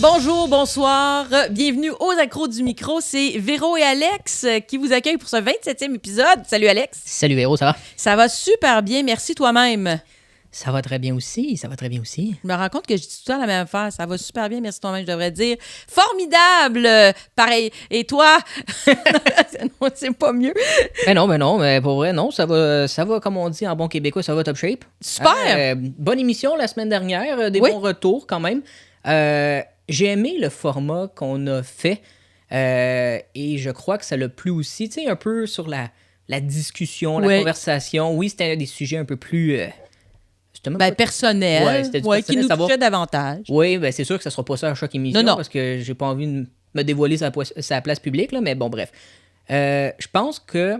Bonjour, bonsoir, bienvenue aux accros du micro. C'est Véro et Alex qui vous accueillent pour ce 27e épisode. Salut Alex. Salut Véro, ça va? Ça va super bien, merci toi-même. Ça va très bien aussi, ça va très bien aussi. Je me rends compte que je dis tout le temps la même affaire. Ça va super bien, merci toi-même, je devrais dire. Formidable! Pareil. Et toi? Non, c'est pas mieux. Mais pour vrai, non, ça va comme on dit en bon québécois, ça va top shape. Super! Bonne émission la semaine dernière, des bons retours quand même. J'ai aimé le format qu'on a fait et je crois que ça l'a plu aussi, tu sais, un peu sur la discussion, la conversation. Oui, c'était des sujets un peu plus... personnel, qui nous touchait davantage. Oui, c'est sûr que ça ne sera pas ça à chaque émission parce que j'ai pas envie de me dévoiler sa place publique, là, mais bon, bref. Je pense que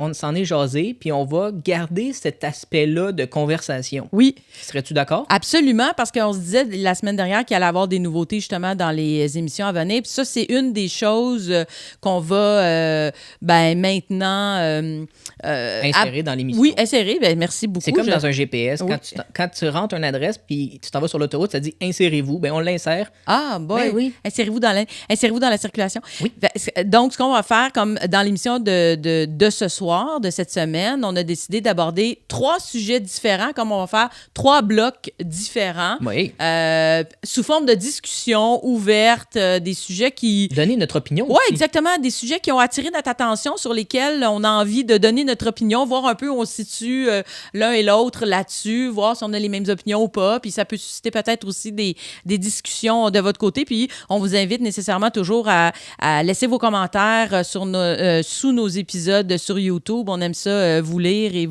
on s'en est jasé, puis on va garder cet aspect-là de conversation. Oui. Serais-tu d'accord? Absolument, parce qu'on se disait la semaine dernière qu'il allait y avoir des nouveautés justement dans les émissions à venir. Puis ça, c'est une des choses qu'on va maintenant... insérer dans l'émission. Oui, insérer. Merci beaucoup. C'est comme dans un GPS. Oui. Quand tu rentres une adresse, puis tu t'en vas sur l'autoroute, ça dit « Insérez-vous ». On l'insère. Ah, boy. Oui. Insérez-vous dans la circulation. Oui. Donc, ce qu'on va faire, comme dans l'émission de ce soir, de cette semaine, on a décidé d'aborder 3 sujets différents, comme on va faire 3 blocs différents, sous forme de discussion ouverte, des sujets qui... Donner notre opinion. Oui, exactement, des sujets qui ont attiré notre attention, sur lesquels on a envie de donner notre opinion, voir un peu où on se situe l'un et l'autre là-dessus, voir si on a les mêmes opinions ou pas, puis ça peut susciter peut-être aussi des discussions de votre côté, puis on vous invite nécessairement toujours à laisser vos commentaires sous nos épisodes sur YouTube. On aime ça vous lire et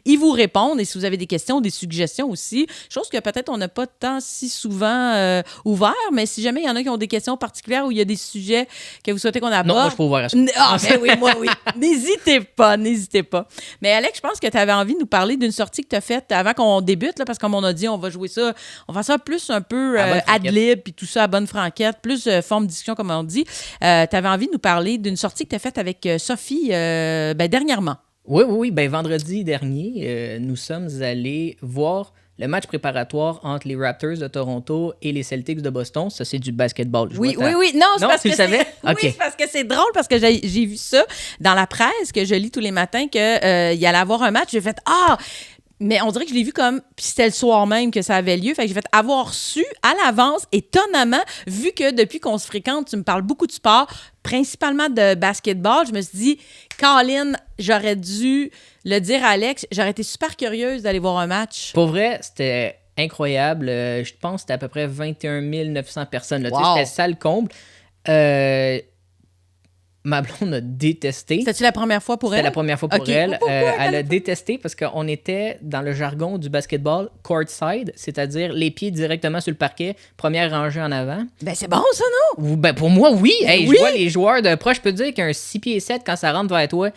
y vous répondre. Et si vous avez des questions, des suggestions aussi, chose que peut-être on n'a pas tant si souvent ouvert, mais si jamais il y en a qui ont des questions particulières ou il y a des sujets que vous souhaitez qu'on aborde... Non, moi, je peux ouvrir à ça. Ah, ben oui, moi, oui. N'hésitez pas. Mais Alex, je pense que tu avais envie de nous parler d'une sortie que tu as faite avant qu'on débute, là, parce que comme on a dit, on va jouer ça, on va faire ça plus un peu ad-lib, puis tout ça à bonne franquette, plus forme de discussion, comme on dit. Tu avais envie de nous parler d'une sortie que tu as faite avec Sophie, dernièrement. Oui. Vendredi dernier, nous sommes allés voir le match préparatoire entre les Raptors de Toronto et les Celtics de Boston. Ça, c'est du basketball. Oui. Non, c'est parce tu le savais? Oui, c'est parce que c'est drôle, parce que j'ai vu ça dans la presse, que je lis tous les matins, qu'il allait avoir un match. J'ai fait « Ah! » Mais on dirait que je l'ai vu comme... Puis c'était le soir même que ça avait lieu. Fait que j'ai fait avoir su à l'avance, étonnamment, vu que depuis qu'on se fréquente, tu me parles beaucoup de sport, principalement de basketball. Je me suis dit, Colin, j'aurais dû le dire à Alex. J'aurais été super curieuse d'aller voir un match. Pour vrai, c'était incroyable. Je pense que c'était à peu près 21 900 personnes. Là. Wow. C'était salle comble. Ma blonde a détesté. C'était-tu la première fois pour elle? C'était la première fois pour elle. Elle a détesté parce qu'on était dans le jargon du basketball courtside, c'est-à-dire les pieds directement sur le parquet, première rangée en avant. Ben c'est bon ça, non? Pour moi, oui. Oui. Je vois les joueurs de proche. Je peux te dire qu'un 6 pieds 7, quand ça rentre vers toi,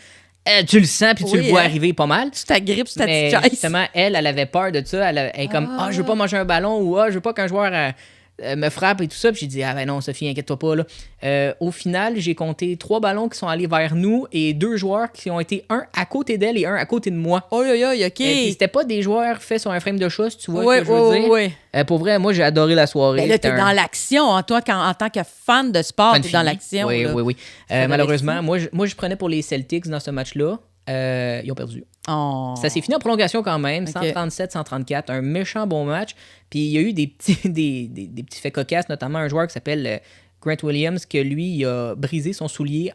tu le sens puis tu le vois arriver pas mal. Tu t'agrippes sur ta petite chaise. Justement, elle avait peur de ça. Elle est comme, je veux pas manger un ballon ou je veux pas qu'un joueur... me frappe et tout ça, puis j'ai dit non Sophie, inquiète-toi pas là. Au final, j'ai compté 3 ballons qui sont allés vers nous et 2 joueurs qui ont été un à côté d'elle et un à côté de moi. OK. Et puis c'était pas des joueurs faits sur un frame de chat, si tu vois ce que je veux dire. Oui. Pour vrai, moi j'ai adoré la soirée. Ben là, t'es dans l'action, hein, toi, en tant que fan de sport, t'es dans l'action. Oui. Malheureusement, moi je prenais pour les Celtics dans ce match-là. Ils ont perdu. Oh. Ça s'est fini en prolongation quand même, 137-134, un méchant bon match. Puis il y a eu des petits faits cocasses, notamment un joueur qui s'appelle Grant Williams, que lui, il a brisé son soulier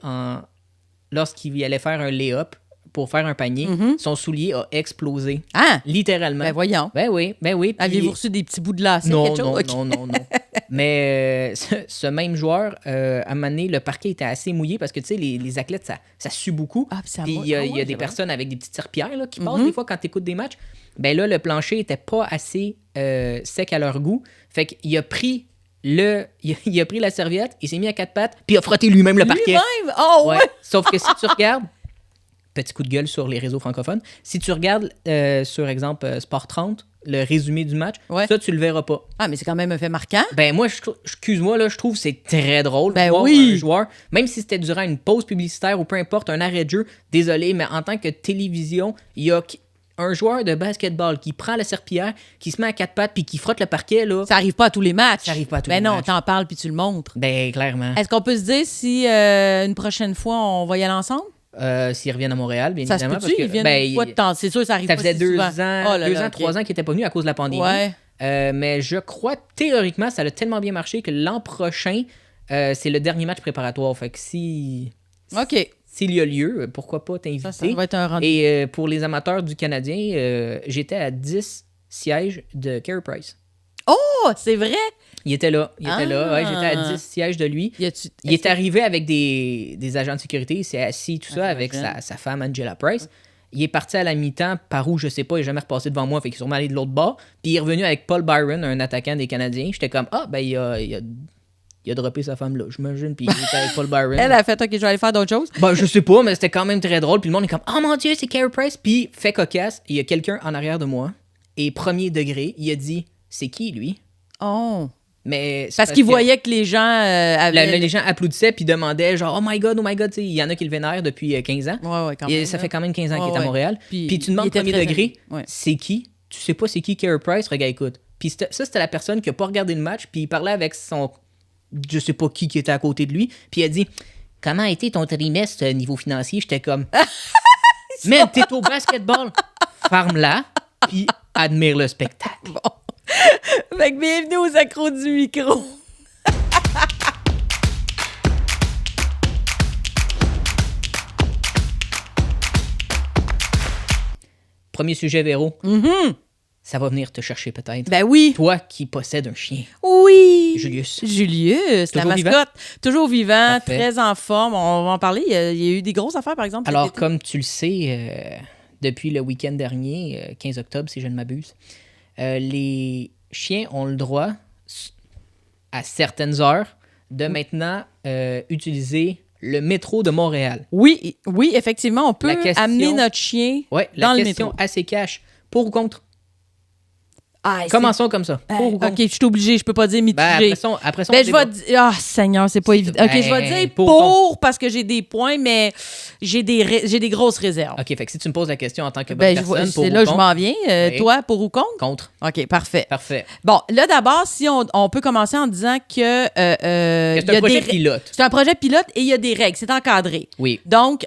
lorsqu'il allait faire un lay-up pour faire un panier. Mm-hmm. Son soulier a explosé. Ah! Littéralement. Ben voyons. Ben oui. Puis... Aviez-vous reçu des petits bouts de lacets? Non. Mais ce même joueur, à un moment donné, le parquet était assez mouillé parce que, tu sais, les athlètes, ça sue beaucoup. Ah, puis il y a des personnes avec des petites serpillères là, qui passent des fois quand tu écoutes des matchs. Ben là, le plancher était pas assez sec à leur goût. Fait qu'il a pris il a pris la serviette, il s'est mis à 4 pattes, puis il a frotté lui-même le parquet. Lui-même? Oh, ouais! Sauf que si tu regardes, petit coup de gueule sur les réseaux francophones, si tu regardes, sur exemple, Sport 30, le résumé du match, ça, tu le verras pas. Ah, mais c'est quand même un fait marquant. Ben moi, excuse-moi, là, je trouve que c'est très drôle de voir un joueur, même si c'était durant une pause publicitaire ou peu importe, un arrêt de jeu, désolé, mais en tant que télévision, il y a un joueur de basketball qui prend la serpillière, qui se met à quatre pattes puis qui frotte le parquet, là... Ça arrive pas à tous les matchs. Ça arrive pas à tous les matchs. Ben matchs. non, t'en parles puis tu le montres. Ben, clairement. Est-ce qu'on peut se dire si une prochaine fois, on va y aller ensemble? S'ils reviennent à Montréal, bien Ça évidemment. se peut-tu? Ils viennent une fois de temps. C'est sûr, ça arrive ça pas faisait si 2 souvent. ans, Oh là 2 là, ans, ok. 3 ans qu'ils n'étaient pas venus à cause de la pandémie. Ouais. Mais je crois, théoriquement, ça a tellement bien marché que l'an prochain, c'est le dernier match préparatoire. Fait que s'il y a lieu, pourquoi pas t'inviter. Ça va être un rendez-vous. Et pour les amateurs du Canadien, j'étais à 10 sièges de Carey Price. Oh, c'est vrai? Il était là. Ouais, j'étais à 10 sièges de lui. Il est arrivé avec des agents de sécurité. Il s'est assis, tout ça, avec sa femme, Angela Price. Il est parti à la mi-temps, par où, je sais pas, il est jamais repassé devant moi, fait qu'il est sûrement allé de l'autre bord. Puis il est revenu avec Paul Byron, un attaquant des Canadiens. J'étais comme, il a droppé sa femme là, j'imagine, puis il était avec Paul Byron. Elle a fait, OK, je vais aller faire d'autres choses. Je sais pas, mais c'était quand même très drôle. Puis le monde est comme, oh mon Dieu, c'est Carey Price. Puis fait cocasse, il y a quelqu'un en arrière de moi, et premier degré, il a dit, c'est qui lui? Oh. Mais parce qu'il voyait que les gens avaient... les gens applaudissaient puis demandaient genre oh my god, il y en a qui le vénèrent depuis 15 ans. Ouais, quand même, ça fait quand même 15 ans qu'il est à Montréal. Puis tu demandes premier degré, c'est qui? Tu sais pas c'est qui Carey Price? Regarde, écoute. Puis ça, c'était la personne qui a pas regardé le match, puis il parlait avec son... Je sais pas qui était à côté de lui, puis il a dit « Comment a été ton trimestre niveau financier? » J'étais comme « Man, t'es au basketball! Ferme-la, puis admire le spectacle. » Bon. Fait que bienvenue aux accros du micro. Premier sujet, Véro. Mm-hmm. Ça va venir te chercher peut-être. Ben oui. Toi qui possèdes un chien. Oui. Julius, la mascotte. Vivant? Toujours vivant, Parfait. très en forme. On va en parler. Il y a eu des grosses affaires, par exemple. Alors, comme tu le sais, depuis le week-end dernier, 15 octobre, si je ne m'abuse, les chiens ont le droit, à certaines heures, de maintenant utiliser le métro de Montréal. Oui, effectivement, on peut amener notre chien dans le métro. La question assez cash. Pour ou contre? Commençons comme ça. OK, je suis obligée, je peux pas dire mitigé. Après ça, je vais dire... Seigneur, c'est pas évident. OK, je vais dire pour parce que j'ai des points, mais j'ai des grosses réserves. OK, fait que si tu me poses la question en tant que bonne personne, pour ou c'est là contre, je m'en viens. Toi, pour ou contre? Contre. OK, parfait. Parfait. Bon, là, d'abord, si on peut commencer en disant que... c'est un projet pilote. C'est un projet pilote et il y a des règles. C'est encadré. Oui. Donc,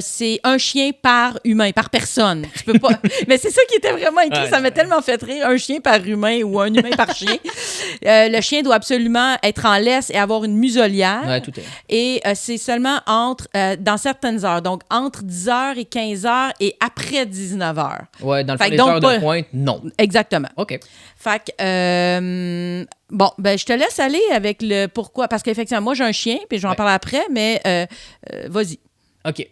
c'est un chien par humain, par personne. Je peux pas... Mais c'est ça qui était vraiment écrit. Ça m'a tellement fait rire. Un chien par humain ou un humain par chien. Le chien doit absolument être en laisse et avoir une muselière. Ouais, tout est. Et c'est seulement dans certaines heures. Donc, entre 10h et 15h et après 19h. Ouais, dans le fond, les heures de pointe, non. Exactement. OK. Fait que, bon, je te laisse aller avec le pourquoi. Parce qu'effectivement, moi, j'ai un chien, puis je vais en parler après, mais vas-y. OK.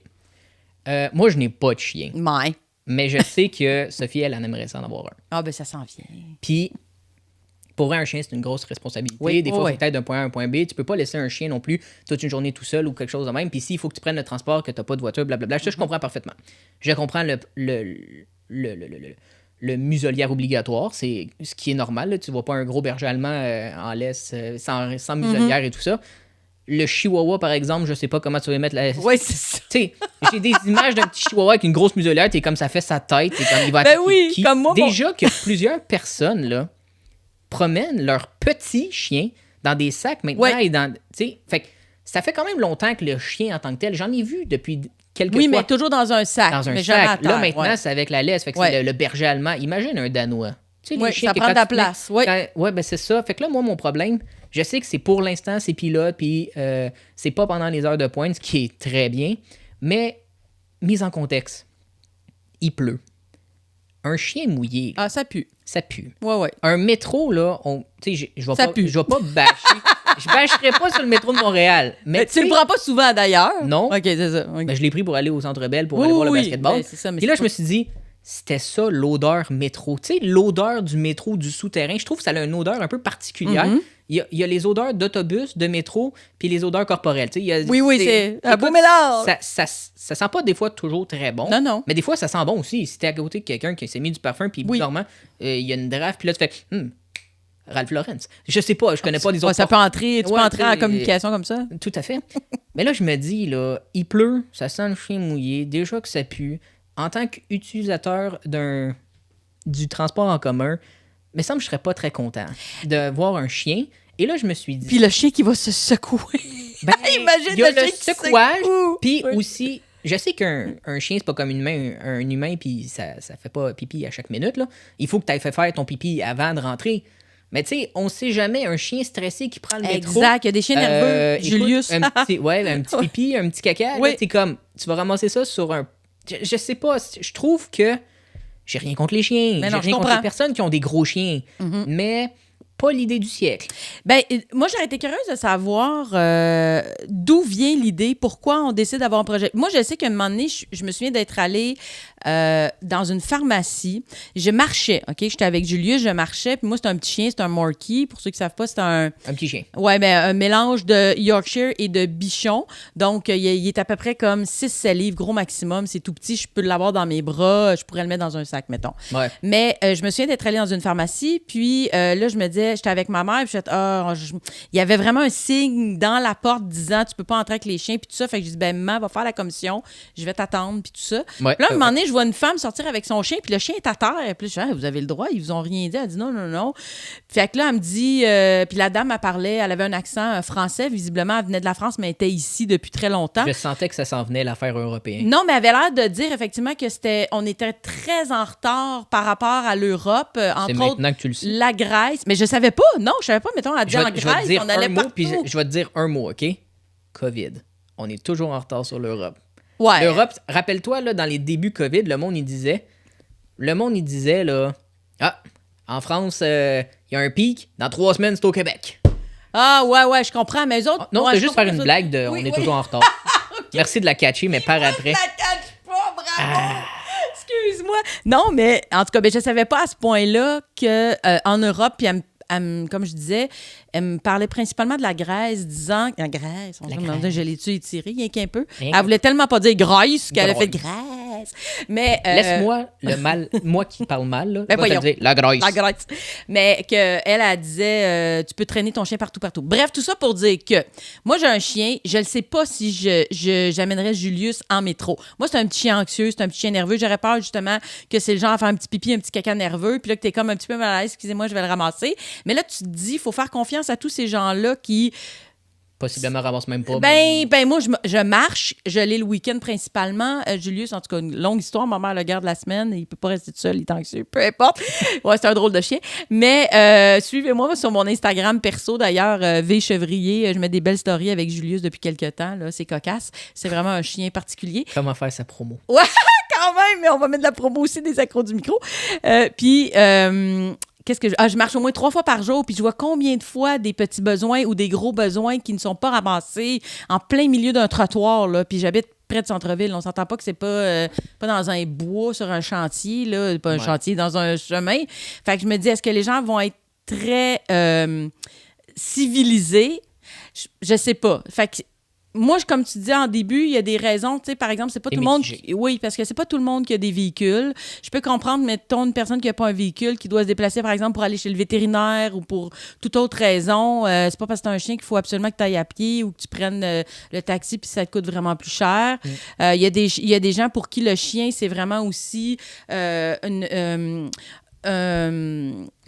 Moi, je n'ai pas de chien. Ouais. Mais je sais que Sophie, elle en aimerait ça en avoir un. Ah, ça s'en vient. Puis, pour vrai, un chien, c'est une grosse responsabilité. Oui, des fois, il faut être d'un point A à un point B. Tu peux pas laisser un chien non plus toute une journée tout seul ou quelque chose de même. Puis, s'il faut que tu prennes le transport, que tu n'as pas de voiture, blablabla, je comprends parfaitement. Je comprends le muselière obligatoire, c'est ce qui est normal. Là. Tu vois pas un gros berger allemand en laisse sans muselière et tout ça. Le chihuahua, par exemple, je sais pas comment tu vas mettre la... Oui, c'est ça. Tu sais, j'ai des images d'un petit chihuahua avec une grosse muselière, t'es comme ça fait sa tête, t'es comme il va attaquer qui? Comme moi. Déjà que plusieurs personnes, là, promènent leurs petits chiens dans des sacs maintenant et dans... Tu sais, fait que ça fait quand même longtemps que le chien en tant que tel, j'en ai vu depuis quelques fois. Oui, mais toujours dans un sac. Dans un mais sac. Là, maintenant, c'est avec la laisse, fait que c'est le berger allemand. Imagine un Danois. Tu sais, les chiens ça prend de la place. Oui, c'est ça. Fait que là, moi, mon problème, je sais que c'est pour l'instant, c'est pilote, puis c'est pas pendant les heures de pointe, ce qui est très bien. Mais, mise en contexte, il pleut. Un chien mouillé. Ah, ça pue. Ça pue. Ouais. Un métro, là, tu sais, je vais pas bâcher. Je bâcherai pas sur le métro de Montréal. Mais tu le prends pas souvent, d'ailleurs. Non. OK, c'est ça. Okay. Ben, je l'ai pris pour aller au Centre Bell pour aller voir le basketball. C'est ça, mais puis là, je me suis dit... C'était ça, l'odeur métro. Tu sais, l'odeur du métro, du souterrain, je trouve que ça a une odeur un peu particulière. Mm-hmm. Il y a les odeurs d'autobus, de métro, puis les odeurs corporelles. Tu sais, c'est un beau mélange. Ça sent pas des fois toujours très bon. Non. Mais des fois, ça sent bon aussi. Si t'es à côté de quelqu'un qui s'est mis du parfum, puis bizarrement, il y a une draft, puis là, tu fais Ralph Lauren. Je sais pas, je connais pas les autres. Ça peut entrer, tu peux entrer en communication comme ça. Tout à fait. Mais là, je me dis, là, il pleut, ça sent le chien mouillé, déjà que ça pue. en tant qu'utilisateur du transport en commun, il me semble que je serais pas très content de voir un chien. Et là, je me suis dit... Puis le chien qui va se secouer. Imagine il y a le secouage, puis aussi... Je sais qu'un chien, c'est pas comme un humain, puis ça fait pas pipi à chaque minute, là. Il faut que tu aies fait faire ton pipi avant de rentrer. Mais tu sais, on sait jamais, un chien stressé qui prend le métro... Exact, il y a des chiens nerveux, Julius. un petit pipi, un petit caca, là, t'es comme... Tu vas ramasser ça sur un... Je sais pas, je trouve que... J'ai rien contre les chiens, j'ai rien contre les personnes qui ont des gros chiens, mais... pas l'idée du siècle. Ben, moi, j'aurais été curieuse de savoir d'où vient l'idée, pourquoi on décide d'avoir un projet. Moi, je sais qu'à un moment donné, je me souviens d'être allée dans une pharmacie. Je marchais, OK? J'étais avec Julius, je marchais. Puis moi, c'est un petit chien, c'est un Morkie. Pour ceux qui ne savent pas, c'est un petit chien. Ouais, ben, un mélange de Yorkshire et de Bichon. Donc, il est à peu près comme 6-7 livres, gros maximum. C'est tout petit. Je peux l'avoir dans mes bras. Je pourrais le mettre dans un sac, mettons. Ouais. Mais je me souviens d'être allée dans une pharmacie. Puis là, je me disais, j'étais avec ma mère. Puis il y avait vraiment un signe dans la porte disant, tu peux pas entrer avec les chiens. Puis tout ça. Fait que je dis, ben, maman va faire la commission. Je vais t'attendre. Puis tout ça. Ouais, puis là, à un moment donné, je vois une femme sortir avec son chien. Puis le chien est à terre. Puis je dis, vous avez le droit. Ils vous ont rien dit. Elle dit, non. Fait que là, elle me dit, puis la dame, elle parlait, elle avait un accent français. Visiblement, elle venait de la France, mais elle était ici depuis très longtemps. Je sentais que ça s'en venait, l'affaire européenne. Non, mais elle avait l'air de dire effectivement que on était très en retard par rapport à l'Europe. Entre autres, que tu le sais. La Grèce. Mais je savais pas. Non, je savais pas. Mettons, elle dit en Grèce, on allait partout. Puis je vais te dire un mot, OK? COVID. On est toujours en retard sur l'Europe. Ouais. L'Europe, rappelle-toi, là, dans les débuts COVID, le monde, il disait, là, en France, il y a un pic. Dans 3 semaines, c'est au Québec. Ah, ouais, je comprends. Mais eux autres... Non, ouais, c'est juste faire une blague de oui, on est toujours en retard. Okay. Merci de la catcher, mais par après... Je la catch pas, bravo! Excuse-moi. Non, mais en tout cas, ben, je savais pas à ce point-là qu'en Europe, puis comme je disais, elle me parlait principalement de la Grèce, disant... La Grèce, je l'ai-tu étiré, rien qu'un peu. Elle voulait tellement pas dire Grèce qu'elle a fait Grèce. Mais... Laisse-moi le mal, moi qui parle mal, là, ben te dire la Grèce. La Grèce. Mais elle disait, tu peux traîner ton chien partout. Bref, tout ça pour dire que moi, j'ai un chien, je ne sais pas si j'amènerais Julius en métro. Moi, c'est un petit chien anxieux, c'est un petit chien nerveux. J'aurais peur, justement, que c'est le genre à faire un petit pipi, un petit caca nerveux, puis là, que t'es comme un petit peu mal à l'aise, excusez-moi, je vais le ramasser. Mais là, tu te dis, il faut faire confiance à tous ces gens-là qui... Possiblement ramasse même pas. Ben moi, je marche. Je l'ai le week-end principalement. Julius, en tout cas, une longue histoire. Ma mère le garde la semaine. Il peut pas rester tout seul, il est anxieux. Peu importe. Ouais, c'est un drôle de chien. Mais suivez-moi sur mon Instagram perso, d'ailleurs, V Chevrier. Je mets des belles stories avec Julius depuis quelques temps. Là. C'est cocasse. C'est vraiment un chien particulier. Comment faire sa promo? Ouais, quand même. Mais on va mettre de la promo aussi des accros du micro. Puis... je marche au moins 3 fois par jour, puis je vois combien de fois des petits besoins ou des gros besoins qui ne sont pas ramassés en plein milieu d'un trottoir, là, puis j'habite près de centre-ville. On s'entend pas que c'est pas dans un bois sur un chantier, là, pas un chantier, dans un chemin. Fait que je me dis, est-ce que les gens vont être très civilisés? Je sais pas. Fait que moi, comme tu disais en début, il y a des raisons. Tu sais, par exemple, c'est pas tout le monde. Oui, parce que c'est pas tout le monde qui a des véhicules. Je peux comprendre, mettons, une personne qui n'a pas un véhicule, qui doit se déplacer, par exemple, pour aller chez le vétérinaire ou pour toute autre raison. C'est pas parce que t'as un chien qu'il faut absolument que tu ailles à pied ou que tu prennes le taxi puis ça te coûte vraiment plus cher. Il y a des gens pour qui le chien, c'est vraiment aussi une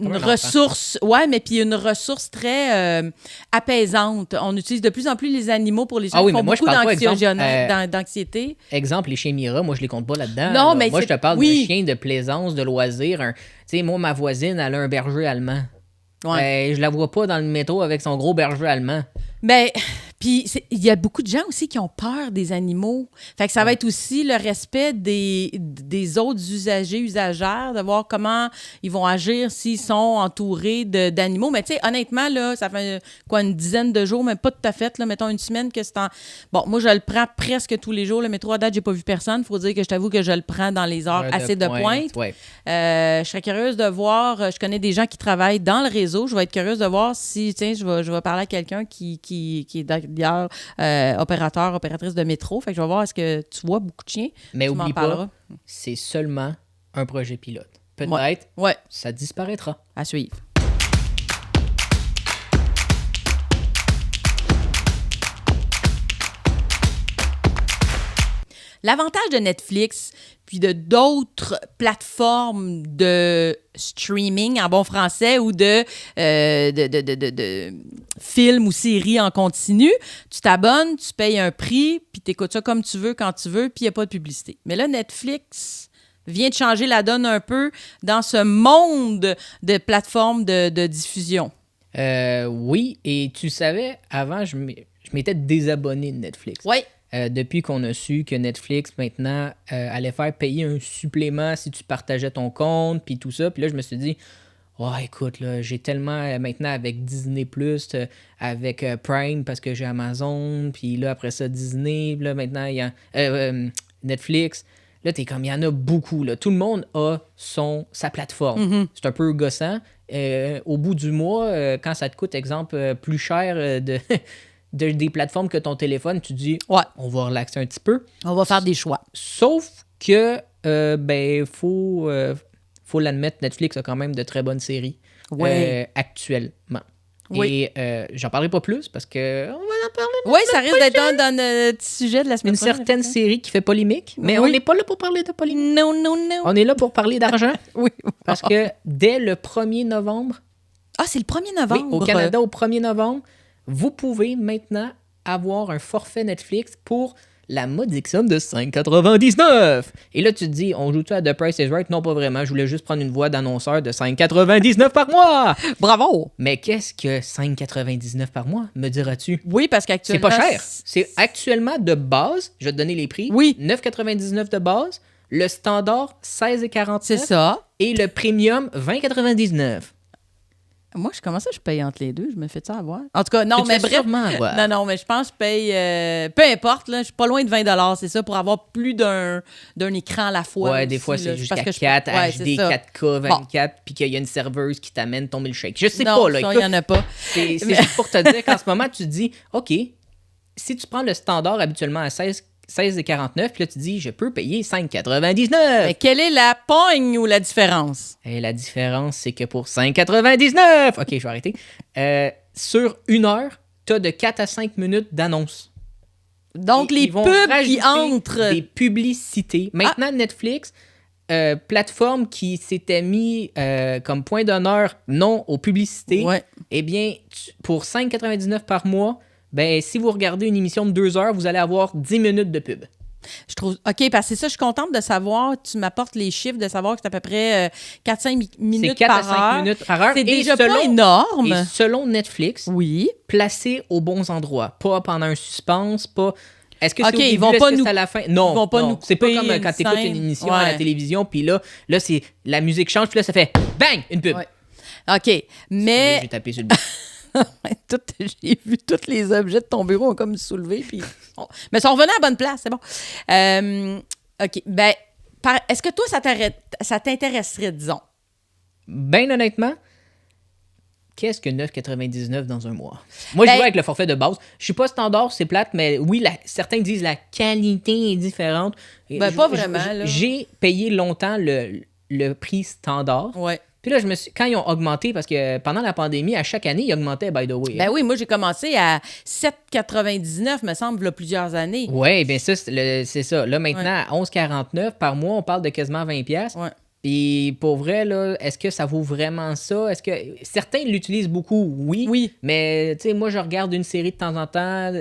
ressource, mais puis une ressource très apaisante. On utilise de plus en plus les animaux pour les gens qui font beaucoup d'anxiété. Exemple, les chiens Mira, moi je les compte pas là-dedans. Non, mais moi je te parle de chiens de plaisance, de loisirs. Tu sais, moi ma voisine, elle a un berger allemand. Ouais. Je la vois pas dans le métro avec son gros berger allemand. Ben, puis il y a beaucoup de gens aussi qui ont peur des animaux. Fait que ça va être aussi le respect des autres usagères, de voir comment ils vont agir s'ils sont entourés d'animaux. Mais tu sais, honnêtement, là, ça fait une dizaine de jours, mais pas tout à fait, là, mettons une semaine que c'est en... Bon, moi, je le prends presque tous les jours. Le métro, à date, j'ai pas vu personne. Faut dire que je t'avoue que je le prends dans les heures assez de pointe. Ouais. Je serais curieuse de voir... Je connais des gens qui travaillent dans le réseau. Je vais être curieuse de voir si, tiens, je vais parler à quelqu'un qui est d'ailleurs opératrice de métro. Fait que je vais voir, est-ce que tu vois beaucoup de chiens? Mais oublie pas, c'est seulement un projet pilote. Peut-être, ça disparaîtra. À suivre. L'avantage de Netflix, puis de d'autres plateformes de streaming en bon français ou de films ou séries en continu, tu t'abonnes, tu payes un prix, puis tu écoutes ça comme tu veux, quand tu veux, puis il n'y a pas de publicité. Mais là, Netflix vient de changer la donne un peu dans ce monde de plateformes de diffusion. Oui, et tu savais, avant, je m'étais désabonné de Netflix. Oui. Depuis qu'on a su que Netflix, maintenant, allait faire payer un supplément si tu partageais ton compte, puis tout ça. Puis là, je me suis dit, oh, écoute, là, j'ai tellement, maintenant, avec Disney+, avec Prime, parce que j'ai Amazon, puis là, après ça, Disney, puis là, maintenant, il y a Netflix. Là, t'es comme, il y en a beaucoup, là. Tout le monde a sa plateforme. Mm-hmm. C'est un peu gossant. Au bout du mois, quand ça te coûte, exemple, plus cher des plateformes que ton téléphone, tu dis, ouais, on va relaxer un petit peu. On va faire des choix. Sauf que, faut l'admettre, Netflix a quand même de très bonnes séries actuellement. Oui. Et j'en parlerai pas plus parce que on va en parler. Oui, ça risque d'être dans notre sujet de la semaine prochaine. Une certaine série qui fait polémique, mais on n'est pas là pour parler de polémique. Non. On est là pour parler d'argent. Oui. Parce que dès le 1er novembre... Ah, c'est le 1er novembre? Oui, au Canada, au 1er novembre, vous pouvez maintenant avoir un forfait Netflix pour la modique somme de 5,99$. Et là, tu te dis, on joue-tu à The Price is Right? Non, pas vraiment. Je voulais juste prendre une voix d'annonceur de 5,99$ par mois. Bravo! Mais qu'est-ce que 5,99$ par mois, me diras-tu? Oui, parce qu'actuellement... C'est pas cher. C'est actuellement de base, je vais te donner les prix. Oui. 9,99$ de base. Le standard, 16,49$. C'est ça. Et le premium, 20,99$. Moi, comment ça, je paye entre les deux? Je me fais ça avoir. En tout cas, non, mais bref. Non, mais je pense que je paye... peu importe, là, je suis pas loin de 20$, c'est ça, pour avoir plus d'un écran à la fois. Ouais, aussi, des fois, c'est là, jusqu'à 4, HD, 4K, 24, puis qu'il y a une serveuse qui t'amène ton milkshake. Je sais pas, là. Non, il n'y en a pas. C'est juste pour te dire qu'en ce moment, tu te dis, OK, si tu prends le standard habituellement à 16,49$, puis là, tu dis, je peux payer 5,99$. Mais quelle est la pogne ou la différence? Et la différence, c'est que pour 5,99$, OK, je vais arrêter, sur 1 heure, tu as de 4 à 5 minutes d'annonce. Donc, les pubs qui entrent. Des publicités. Maintenant, Netflix, plateforme qui s'était mis comme point d'honneur non aux publicités, eh bien, pour 5,99$ par mois, ben, si vous regardez une émission de 2 heures, vous allez avoir 10 minutes de pub. Je trouve... OK, parce que c'est ça, je suis contente de savoir, tu m'apportes les chiffres, de savoir que c'est à peu près 4-5 minutes par heure. C'est 4 à 5 minutes par heure. C'est déjà pas énorme. Et selon Netflix, placé aux bons endroits. Pas pendant un suspense, pas... Est-ce que c'est au début, ils vont pas c'est à la fin? Non, ils vont pas nous c'est pas comme quand tu écoutes une émission à la télévision, puis là, c'est la musique change, puis là, ça fait bang, une pub. Ouais. OK, mais... J'ai tapé sur le but. J'ai vu tous les objets de ton bureau ont comme soulevé. Puis... Mais ils sont revenus à la bonne place, c'est bon. OK. Ben, est-ce que toi, ça t'intéresserait, disons? Ben honnêtement, qu'est-ce que 9,99$ dans un mois? Moi, je joue avec le forfait de base. Je suis pas standard, c'est plate, mais oui, certains disent la qualité est différente. Ben, pas vraiment. Là. J'ai payé longtemps le prix standard. Ouais. Puis là, quand ils ont augmenté, parce que pendant la pandémie, à chaque année, ils augmentaient, by the way. Ben oui, moi, j'ai commencé à 7,99$, me semble, il y a plusieurs années. Oui, bien ça, c'est ça. Là, maintenant, à 11,49$ par mois, on parle de quasiment 20$. Ouais. Puis pour vrai, là, est-ce que ça vaut vraiment ça? Est-ce que certains l'utilisent beaucoup? Oui. Mais tu sais, moi, je regarde une série de temps en temps,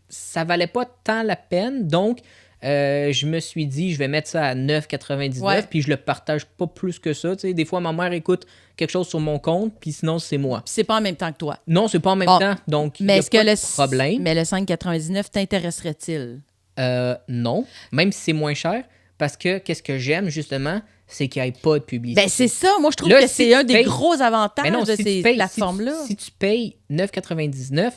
ça valait pas tant la peine. Donc, je me suis dit, je vais mettre ça à 9,99$, puis je le partage pas plus que ça. Tu sais, des fois, ma mère écoute quelque chose sur mon compte, puis sinon, c'est moi. Puis c'est pas en même temps que toi. Non, c'est pas en même temps, donc il n'y a pas de problème. Mais le 5,99$ t'intéresserait-il? Non, même si c'est moins cher, parce que qu'est-ce que j'aime, justement, c'est qu'il n'y ait pas de publicité. Ben c'est ça, moi, je trouve que c'est un des gros avantages de ces plateformes-là. Si tu payes 9,99$,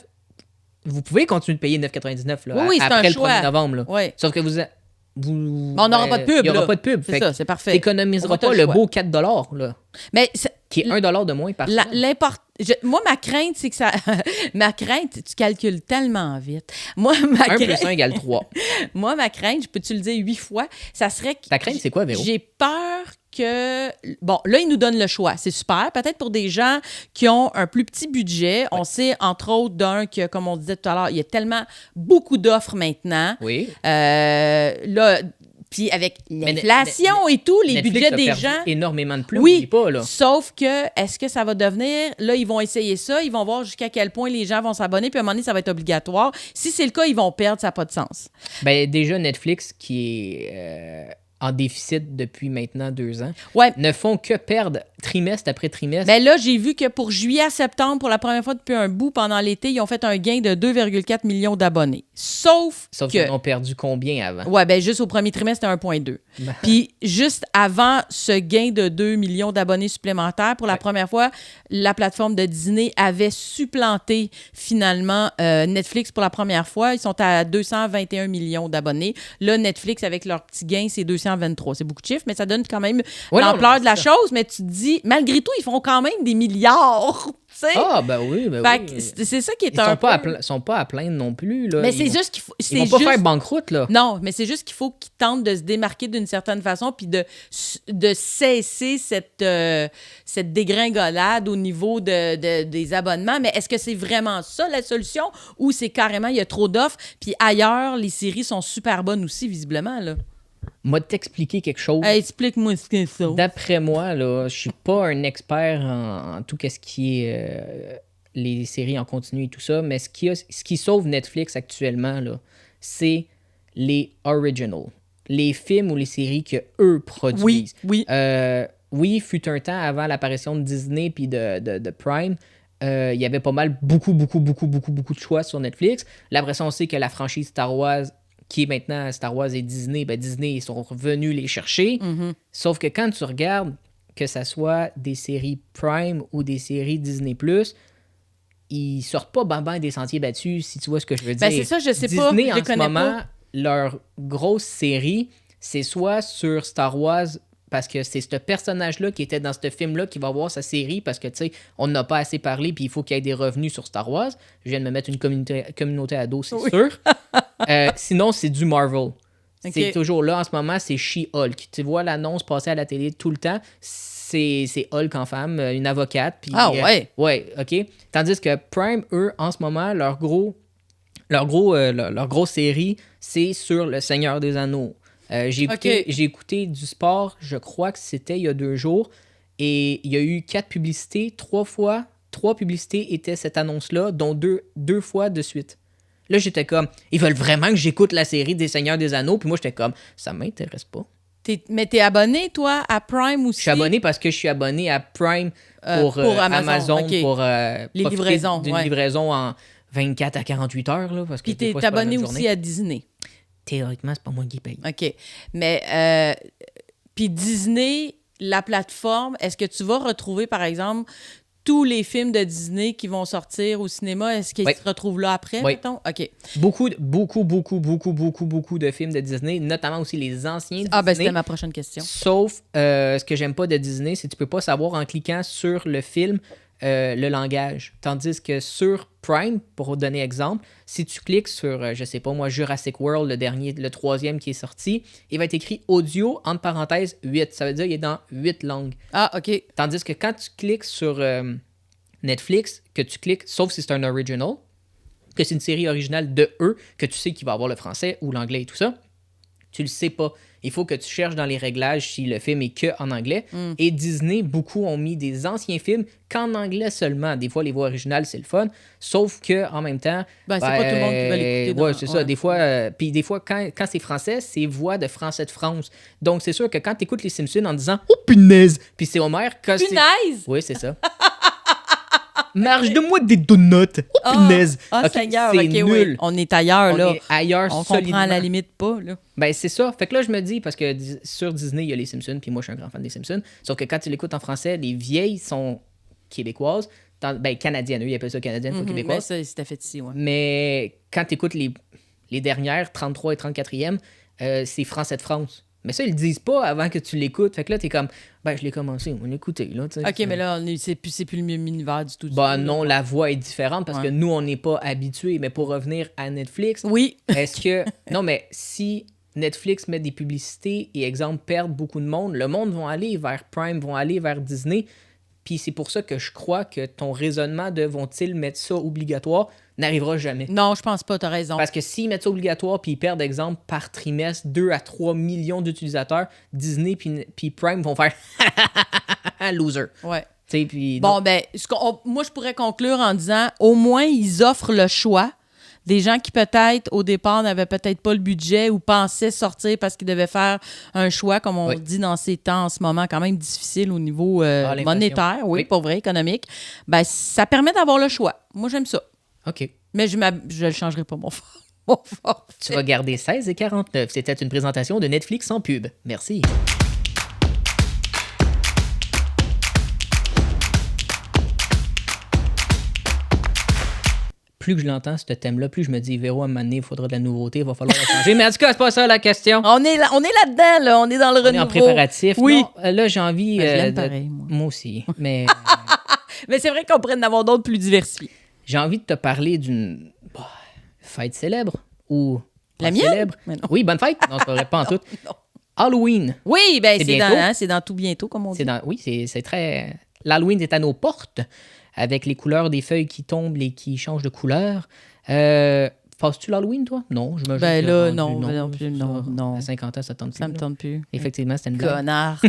vous pouvez continuer de payer 9,99$ là, après le 1er novembre. Là. Oui. Sauf que on n'aura pas de pub. Il n'y aura pas de pub. C'est ça, c'est parfait. Tu n'économiseras pas le beau 4$, là, mais qui est 1$ de moins par semaine. Moi, ma crainte, c'est que ça... ma crainte, tu calcules tellement vite. 1 plus 1 égale 3. Moi, ma crainte, peux-tu le dire 8 fois, ça serait que... Ta crainte, c'est quoi, Véro? J'ai peur que... Bon, là, ils nous donnent le choix. C'est super. Peut-être pour des gens qui ont un plus petit budget. Ouais. On sait, entre autres, que, comme on disait tout à l'heure, il y a tellement beaucoup d'offres maintenant. Oui. Là... Puis avec l'inflation et tout, les Netflix budgets a des perdu gens... énormément de plus, Oui, oublie pas, là. sauf que, est-ce que ça va devenir... Là, ils vont essayer ça, ils vont voir jusqu'à quel point les gens vont s'abonner, puis à un moment donné, ça va être obligatoire. Si c'est le cas, ils vont perdre, ça n'a pas de sens. Ben, déjà, Netflix, qui est en déficit depuis maintenant 2 ans, Ouais. ne font que perdre trimestre après trimestre. Ben là, j'ai vu que pour juillet à septembre, pour la première fois depuis un bout, pendant l'été, ils ont fait un gain de 2,4 millions d'abonnés. Sauf qu'ils ont perdu combien avant? Ouais, ben juste au premier trimestre, c'était 1,2. Puis juste avant ce gain de 2 millions d'abonnés supplémentaires, pour la première fois, la plateforme de Disney avait supplanté finalement Netflix pour la première fois. Ils sont à 221 millions d'abonnés. Là, Netflix, avec leur petit gain, c'est 223. C'est beaucoup de chiffres, mais ça donne quand même l'ampleur de la chose. Mais tu te dis, malgré tout, ils font quand même des milliards. T'sais? Ah, ben oui, ben fait oui. C'est ça qui est Ils sont pas à plaindre non plus. Là. Mais c'est juste qu'il faut... Ils vont pas faire banqueroute, là. Non, mais c'est juste qu'il faut qu'ils tentent de se démarquer d'une certaine façon puis de cesser cette dégringolade au niveau des abonnements. Mais est-ce que c'est vraiment ça, la solution? Ou c'est carrément, il y a trop d'offres, puis ailleurs, les séries sont super bonnes aussi, visiblement, là? Moi, t'expliquer quelque chose. Hey, explique-moi ce que c'est ça. D'après moi, là, je suis pas un expert en tout ce qui est les séries en continu et tout ça, mais ce qui sauve Netflix actuellement, là, c'est les originals. Les films ou les séries que eux produisent. Oui. Oui, fut un temps avant l'apparition de Disney puis de Prime. Il y avait pas mal beaucoup de choix sur Netflix. Là, après ça, on sait que la franchise Star Wars, qui est maintenant Star Wars et Disney, ben Disney, ils sont revenus les chercher. Mm-hmm. Sauf que quand tu regardes, que ça soit des séries Prime ou des séries Disney+, ils sortent pas bambin des sentiers battus, si tu vois ce que je veux dire. Ben c'est ça, je sais Disney, pas. Disney, en ce moment, leur grosse série, c'est soit sur Star Wars, parce que c'est ce personnage-là qui était dans ce film-là qui va avoir sa série, parce que, tu sais, on n'a pas assez parlé, puis il faut qu'il y ait des revenus sur Star Wars. Je viens de me mettre une communauté ado, c'est sûr. Sinon, c'est du Marvel. Okay. C'est toujours là, en ce moment, c'est She-Hulk. Tu vois l'annonce passer à la télé tout le temps, c'est Hulk en femme, une avocate. Puis, ouais? Ouais, OK. Tandis que Prime, eux, en ce moment, leur grosse série, c'est sur Le Seigneur des Anneaux. J'ai écouté du sport, je crois que c'était il y a 2 jours, et il y a eu 4 publicités, 3 publicités étaient cette annonce-là, dont deux fois de suite. Là, j'étais comme, ils veulent vraiment que j'écoute la série des Seigneurs des Anneaux, puis moi, j'étais comme, ça m'intéresse pas. Mais t'es abonné, toi, à Prime aussi? Je suis abonné parce que je suis abonné à Prime pour Amazon okay. pour les livraisons, d'une livraison en 24 à 48 heures. Là, parce que puis t'es abonné aussi à Disney? Théoriquement, c'est pas moi qui paye. OK. Mais, puis Disney, la plateforme, est-ce que tu vas retrouver, par exemple, tous les films de Disney qui vont sortir au cinéma? Est-ce qu'ils se retrouvent là après, mettons? OK. Beaucoup de films de Disney, notamment aussi les anciens Disney. Ah, ben c'était ma prochaine question. Sauf, ce que j'aime pas de Disney, c'est que tu peux pas savoir en cliquant sur le film le langage. Tandis que sur Prime, pour donner exemple, si tu cliques sur, je sais pas moi, Jurassic World, le 3e qui est sorti, il va être écrit audio, entre parenthèses, 8. Ça veut dire qu'il est dans 8 langues. Ah, OK. Tandis que quand tu cliques sur Netflix, sauf si c'est un original, que c'est une série originale de eux, que tu sais qu'il va avoir le français ou l'anglais et tout ça, tu le sais pas. Il faut que tu cherches dans les réglages si le film est que en anglais. Et Disney, beaucoup ont mis des anciens films qu'en anglais seulement. Des fois, les voix originales, c'est le fun. Sauf que en même temps... c'est pas tout le monde qui va l'écouter. Ouais, c'est ça. Des fois, puis des fois, quand c'est français, c'est voix de Français de France. Donc, c'est sûr que quand tu écoutes les Simpsons en disant « Oh, punaise! » Puis c'est Homer... Punaise! Oui, c'est ça. Marge de moi des donuts. Oh, punaise. Seigneur, c'est nul. Oui. On est ailleurs, là. On est ailleurs on solidement. Comprend à la limite pas, là. Ben, c'est ça. Fait que là, je me dis, parce que sur Disney, il y a les Simpsons, puis moi, je suis un grand fan des Simpsons. Sauf que quand tu l'écoutes en français, les vieilles sont québécoises. Canadiennes. Eux, ils appellent ça canadiennes, pas québécoises. Mais c'était fait ici, ouais. Mais quand tu écoutes les dernières, 33 et 34e, c'est Français de France. Mais ça, ils le disent pas avant que tu l'écoutes. Fait que là, t'es comme, je l'ai commencé, on l'écoutait, là. T'sais. OK, mais là, c'est plus le même univers du tout. Non, la voix est différente parce que nous, on n'est pas habitués. Mais pour revenir à Netflix, oui. est-ce que... Non, mais si Netflix met des publicités et, exemple, perdent beaucoup de monde, le monde va aller vers Prime, vont aller vers Disney. Puis c'est pour ça que je crois que ton raisonnement de vont-ils mettre ça obligatoire n'arrivera jamais. Non, je pense pas, t'as raison. Parce que s'ils mettent ça obligatoire puis ils perdent, exemple, par trimestre 2 à 3 millions d'utilisateurs, Disney puis Prime vont faire loser. Ouais. Puis, bon, ben, moi, je pourrais conclure en disant, au moins, ils offrent le choix. Des gens qui, peut-être, au départ, n'avaient peut-être pas le budget ou pensaient sortir parce qu'ils devaient faire un choix, comme on dit dans ces temps en ce moment, quand même difficile au niveau monétaire, oui, pour vrai, économique. Ben, ça permet d'avoir le choix. Moi, j'aime ça. OK. Mais je le changerai pas, mon forfait. Tu vas garder 16,49. C'était une présentation de Netflix sans pub. Merci. Plus que je l'entends, ce thème-là, plus je me dis, Véro, à un moment donné, il faudra de la nouveauté, il va falloir la changer. Mais en tout cas, c'est pas ça la question. On est là-dedans, là. On est dans le renouveau. On est en préparatif. Oui. Non, là, j'ai envie... je l'aime pareil, moi aussi. Mais, mais c'est vrai qu'on pourrait en avoir d'autres plus diversifiés. J'ai envie de te parler d'une fête célèbre ou... La mienne? Célèbre. Oui, bonne fête. Non, c'est pas en tout. Halloween. Oui, ben c'est dans tout bientôt, comme on dit. Oui, c'est très... L'Halloween est à nos portes, avec les couleurs des feuilles qui tombent et qui changent de couleur. Fasses-tu l'Halloween, toi? Non, je me Ben là, non plus, non. À 50 ans, ça tente plus. Ça me tente plus. Effectivement, c'était une blague. Connard.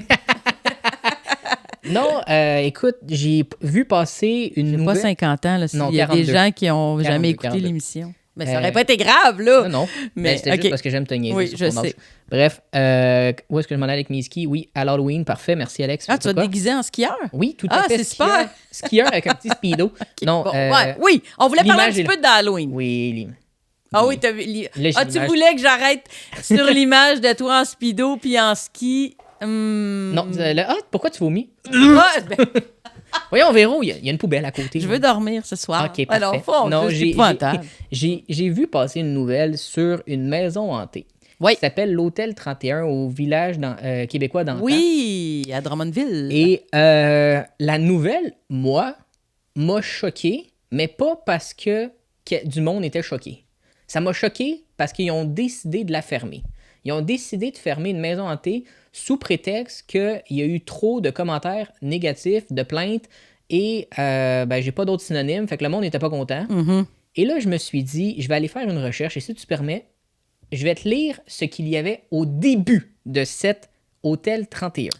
Non, écoute, j'ai vu passer une nouvelle... J'ai pas 50 ans, là. Il y a 42. des gens qui ont jamais écouté 42. l'émission. Mais ça aurait pas été grave, là. Non. Mais c'était juste parce que j'aime te niaiser. Oui, je sais. Bref, où est-ce que je m'en allais avec mes skis? Oui, à l'Halloween, parfait. Merci, Alex. Ah, tu vas te déguiser en skieur? Oui, tout à fait. Ah, c'est super. Skieur avec un petit speedo. Okay, non, bon, oui, on voulait parler un petit peu d'Halloween. Oui, Ah oui, tu voulais que j'arrête sur l'image de toi en speedo puis en ski? Non, pourquoi tu vomis? Ah, Voyons, Véro, il y a une poubelle à côté. Je veux dormir ce soir. OK, parfait. Alors, non, j'ai vu passer une nouvelle sur une maison hantée. Oui. Qui s'appelle l'Hôtel 31 au village québécois d'Antan. Oui, à Drummondville. Et la nouvelle, moi, m'a choqué, mais pas parce que du monde était choqué. Ça m'a choqué parce qu'ils ont décidé de la fermer. Ils ont décidé de fermer une maison hantée sous prétexte qu'il y a eu trop de commentaires négatifs, de plaintes, et j'ai pas d'autres synonymes, fait que le monde n'était pas content. Mm-hmm. Et là, je me suis dit, je vais aller faire une recherche, et si tu permets, je vais te lire ce qu'il y avait au début de cet Hôtel 31.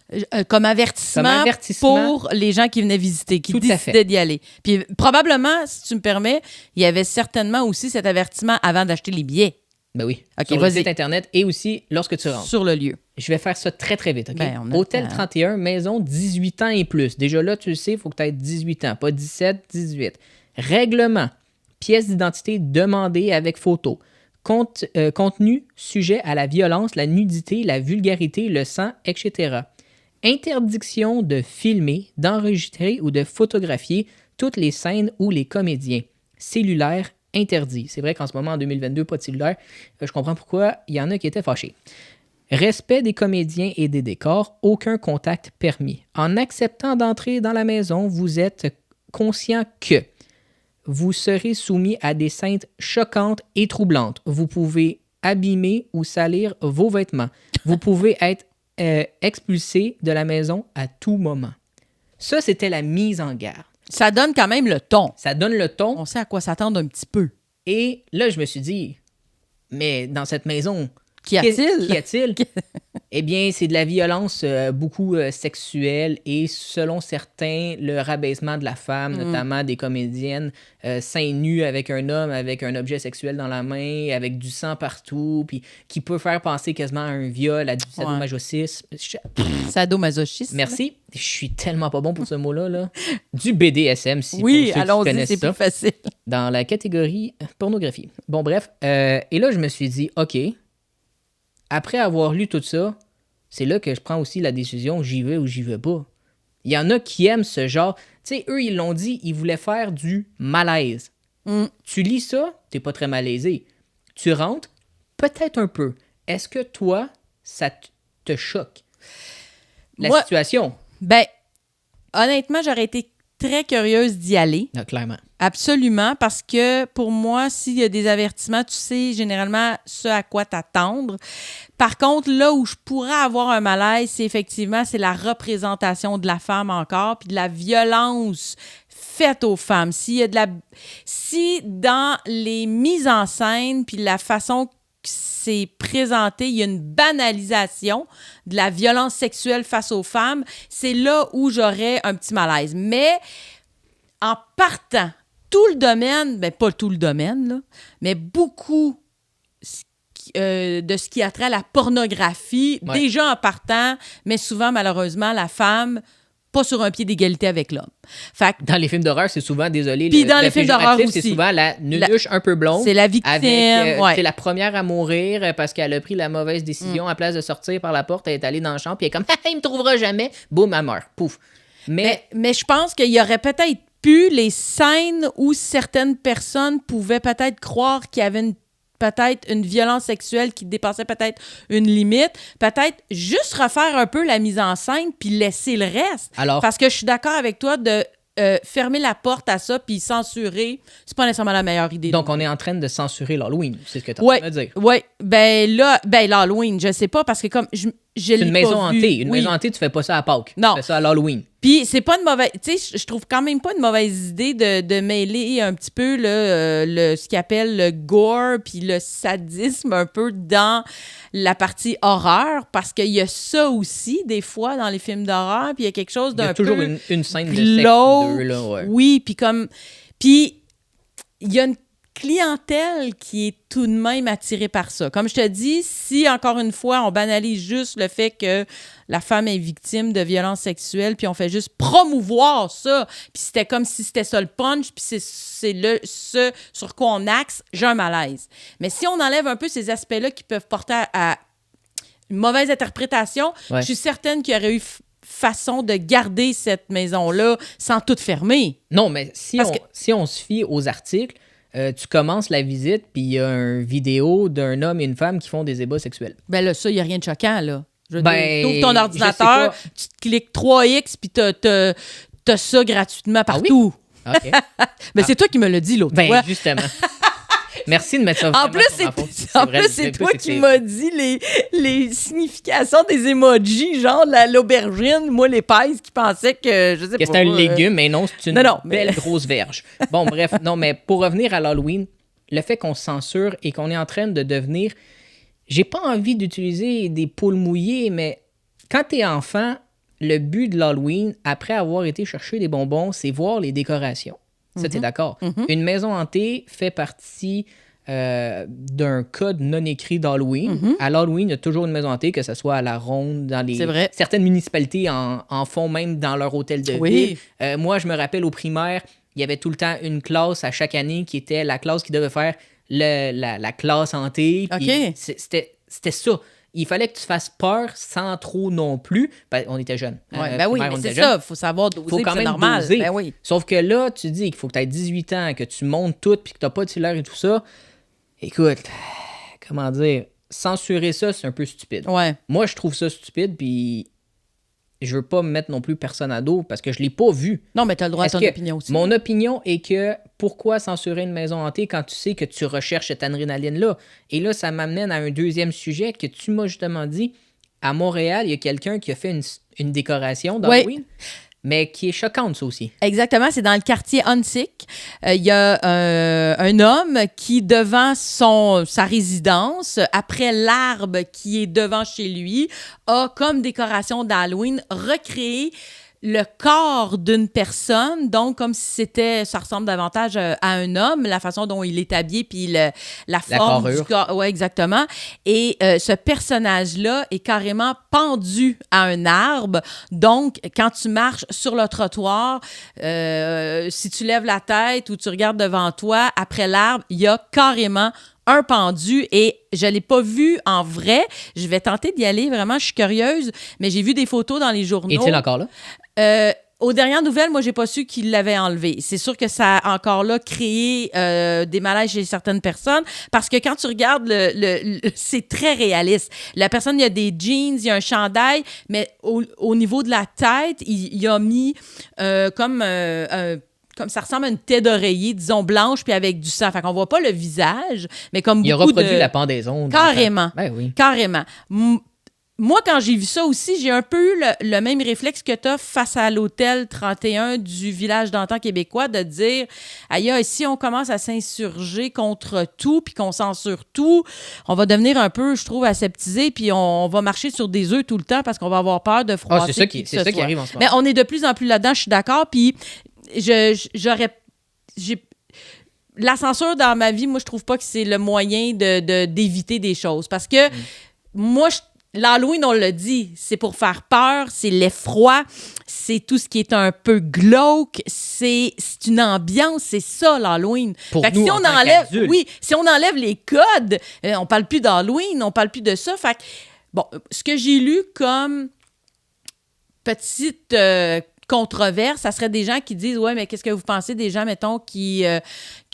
Comme avertissement pour les gens qui venaient visiter, qui décidaient d'y aller. Puis probablement, si tu me permets, il y avait certainement aussi cet avertissement avant d'acheter les billets. Ben oui, okay, sur le site Internet et aussi lorsque tu rentres. Sur le lieu. Je vais faire ça très, très vite, OK? Ben, Hôtel 31, maison 18 ans et plus. Déjà là, tu le sais, il faut que tu aies 18 ans, pas 17, 18. Règlement. Pièce d'identité demandée avec photo. Contenu sujet à la violence, la nudité, la vulgarité, le sang, etc. Interdiction de filmer, d'enregistrer ou de photographier toutes les scènes ou les comédiens. Cellulaire interdit. C'est vrai qu'en ce moment, en 2022, pas de cellulaire. Je comprends pourquoi il y en a qui étaient fâchés. Respect des comédiens et des décors, aucun contact permis. En acceptant d'entrer dans la maison, vous êtes conscient que vous serez soumis à des scènes choquantes et troublantes. Vous pouvez abîmer ou salir vos vêtements. Vous pouvez être expulsé de la maison à tout moment. Ça, c'était la mise en garde. Ça donne quand même le ton. Ça donne le ton. On sait à quoi s'attendre un petit peu. Et là, je me suis dit, mais dans cette maison, qu'y a-t-il? Eh bien, c'est de la violence beaucoup sexuelle et, selon certains, le rabaissement de la femme, notamment des comédiennes, seins nus avec un homme avec un objet sexuel dans la main, avec du sang partout, puis qui peut faire penser quasiment à un viol, à du sadomasochisme. Sadomasochisme. Merci. Je suis tellement pas bon pour ce mot-là. Là. Du BDSM, si oui, pour ceux qui connaissent c'est ça. plus facile. Dans la catégorie pornographie. Bon, bref. Et là, je me suis dit, OK, après avoir lu tout ça, c'est là que je prends aussi la décision, j'y vais ou j'y vais pas. Il y en a qui aiment ce genre. Tu sais, eux, ils l'ont dit, ils voulaient faire du malaise. Tu lis ça, t'es pas très malaisé. Tu rentres, peut-être un peu. Est-ce que toi, ça te choque? La situation? Ben, honnêtement, j'aurais été très curieuse d'y aller. Ah, clairement. Absolument, parce que pour moi, s'il y a des avertissements, tu sais généralement ce à quoi t'attendre. Par contre, là où je pourrais avoir un malaise, c'est la représentation de la femme encore, puis de la violence faite aux femmes. Si dans les mises en scène, puis la façon que c'est présenté, il y a une banalisation de la violence sexuelle face aux femmes, c'est là où j'aurais un petit malaise. Mais en partant, tout le domaine, pas tout le domaine, là, mais beaucoup de ce qui a trait à la pornographie, déjà en partant, mais souvent, malheureusement, la femme pas sur un pied d'égalité avec l'homme. Dans les films d'horreur, c'est souvent, désolé, puis dans les films d'horreur aussi. C'est souvent la nunuche un peu blonde. C'est la victime. C'est la première à mourir parce qu'elle a pris la mauvaise décision. À place de sortir par la porte, elle est allée dans le champ, puis elle est comme « il me trouvera jamais ». Boum, elle meurt. Pouf. Mais je pense qu'il y aurait peut-être pu les scènes où certaines personnes pouvaient peut-être croire qu'il y avait peut-être une violence sexuelle qui dépassait peut-être une limite, peut-être juste refaire un peu la mise en scène puis laisser le reste. Alors, parce que je suis d'accord avec toi de fermer la porte à ça puis censurer, c'est pas nécessairement la meilleure idée. Donc, on est en train de censurer l'Halloween, c'est ce que tu es en train de dire. Oui, l'Halloween, je sais pas, parce que comme je c'est une maison hantée. Une maison hantée, tu fais pas ça à Pâques. Non. Tu fais ça à l'Halloween. Puis c'est pas une mauvaise... Tu sais, je trouve quand même pas une mauvaise idée de mêler un petit peu ce qu'ils appellent le gore puis le sadisme un peu dans la partie horreur, parce qu'il y a ça aussi, des fois, dans les films d'horreur, puis il y a quelque chose d'un peu... Il y a toujours une scène de sexe ou deux, là, ouais. Oui, puis comme... Puis il y a une clientèle qui est tout de même attirée par ça. Comme je te dis, si, encore une fois, on banalise juste le fait que la femme est victime de violences sexuelles, puis on fait juste promouvoir ça, puis c'était comme si c'était ça le punch, puis c'est ce sur quoi on axe, j'ai un malaise. Mais si on enlève un peu ces aspects-là qui peuvent porter à une mauvaise interprétation, je suis certaine qu'il y aurait eu façon de garder cette maison-là sans tout fermer. Non, mais si on se fie aux articles, tu commences la visite, puis il y a une vidéo d'un homme et une femme qui font des ébats sexuels. Ben là, ça, il n'y a rien de choquant, là. Tu ouvres ton ordinateur, tu te cliques 3X, puis t'as ça gratuitement partout. Ah oui? OK. Mais c'est toi qui me l'as dit l'autre fois. Justement. Merci de mettre ça en plus, c'est toi qui m'as dit les significations des emojis, genre l'aubergine, moi, l'épaisse qui pensait que, je sais pas. Que c'était un légume, mais non, c'est une belle grosse verge. Bon, bref, non, mais pour revenir à l'Halloween, le fait qu'on censure et qu'on est en train de devenir... J'ai pas envie d'utiliser des poules mouillées, mais quand t'es enfant, le but de l'Halloween, après avoir été chercher des bonbons, c'est voir les décorations. Ça, t'es d'accord? Une maison hantée fait partie d'un code non écrit d'Halloween. À l'Halloween, il y a toujours une maison hantée, que ce soit à la ronde, dans les... C'est vrai. Certaines municipalités en font même dans leur hôtel de ville. Moi, je me rappelle au primaire, il y avait tout le temps une classe à chaque année qui était la classe qui devait faire la classe hantée. Okay. C'était ça. Il fallait que tu fasses peur sans trop non plus. Ben, on était jeunes. Oui, mais c'est ça. Il faut savoir doser, c'est normal. Doser. Ben oui. Sauf que là, tu dis qu'il faut que tu aies 18 ans, que tu montes tout, puis que tu n'as pas de cellulaire et tout ça. Écoute, comment dire, censurer ça, c'est un peu stupide. Ouais. Moi, je trouve ça stupide, puis je veux pas me mettre non plus personne à dos parce que je l'ai pas vu. Non, mais tu as le droit à ton opinion aussi. Mon opinion est que pourquoi censurer une maison hantée quand tu sais que tu recherches cette adrénaline-là? Et là, ça m'amène à un deuxième sujet que tu m'as justement dit. À Montréal, il y a quelqu'un qui a fait une décoration d'Halloween. Mais qui est choquante, ça aussi. Exactement, c'est dans le quartier Huntsic. Il y a un homme qui, devant sa résidence, après l'arbre qui est devant chez lui, a comme décoration d'Halloween recréé le corps d'une personne, donc comme si ça ressemble davantage à un homme, la façon dont il est habillé, puis la forme du corps. Oui, exactement. Et ce personnage-là est carrément pendu à un arbre. Donc, quand tu marches sur le trottoir, si tu lèves la tête ou tu regardes devant toi, après l'arbre, il y a carrément un pendu, et je ne l'ai pas vu en vrai. Je vais tenter d'y aller, vraiment, je suis curieuse, mais j'ai vu des photos dans les journaux. Est-il encore là? aux dernières nouvelles, moi, j'ai pas su qu'il l'avait enlevé. C'est sûr que ça a encore là créé des malaises chez certaines personnes parce que quand tu regardes, c'est très réaliste. La personne, il y a des jeans, il y a un chandail, mais au niveau de la tête, il a mis comme ça ressemble à une tête d'oreiller, disons, blanche, puis avec du sang. Fait qu'on voit pas le visage, mais comme beaucoup de... Il a reproduit la pendaison. Carrément. Ben oui. Carrément. Moi, quand j'ai vu ça aussi, j'ai un peu eu le même réflexe que tu as face à l'hôtel 31 du village d'antan québécois, de dire, aïe, si on commence à s'insurger contre tout, puis qu'on censure tout, on va devenir un peu, je trouve, aseptisé, puis on va marcher sur des œufs tout le temps parce qu'on va avoir peur de froisser. C'est ça qui arrive en ce moment. Mais on est de plus en plus là-dedans, je suis d'accord, puis la censure dans ma vie, moi, je trouve pas que c'est le moyen d'éviter des choses. Parce que moi, l'Halloween, on l'a dit, c'est pour faire peur, c'est l'effroi, c'est tout ce qui est un peu glauque, c'est une ambiance, c'est ça, l'Halloween. Pour fait que nous, si en on tant enlève, qu'adultes. oui, si on enlève les codes, on parle plus d'Halloween, on parle plus de ça. Fait que, bon, ce que j'ai lu comme petite controverse, ça serait des gens qui disent, ouais, mais qu'est-ce que vous pensez des gens, mettons, qui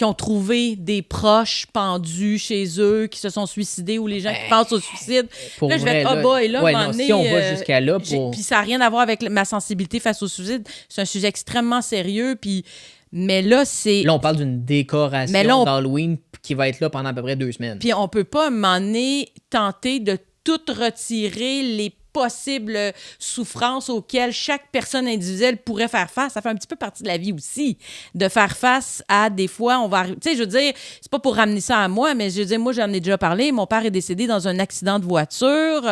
ont trouvé des proches pendus chez eux, qui se sont suicidés, ou les gens qui pensent au suicide. Là, je vais être, si on va jusqu'à là pour... Puis ça n'a rien à voir avec ma sensibilité face au suicide. C'est un sujet extrêmement sérieux, puis... Mais là, c'est... Là, on parle d'une décoration d'Halloween qui va être là pendant à peu près 2 semaines. Puis on peut pas, à un moment donné, tenter de tout retirer les possibles souffrances auxquelles chaque personne individuelle pourrait faire face. Ça fait un petit peu partie de la vie aussi, de faire face à des fois, on va... Tu sais, je veux dire, c'est pas pour ramener ça à moi, mais je veux dire, moi, j'en ai déjà parlé. Mon père est décédé dans un accident de voiture,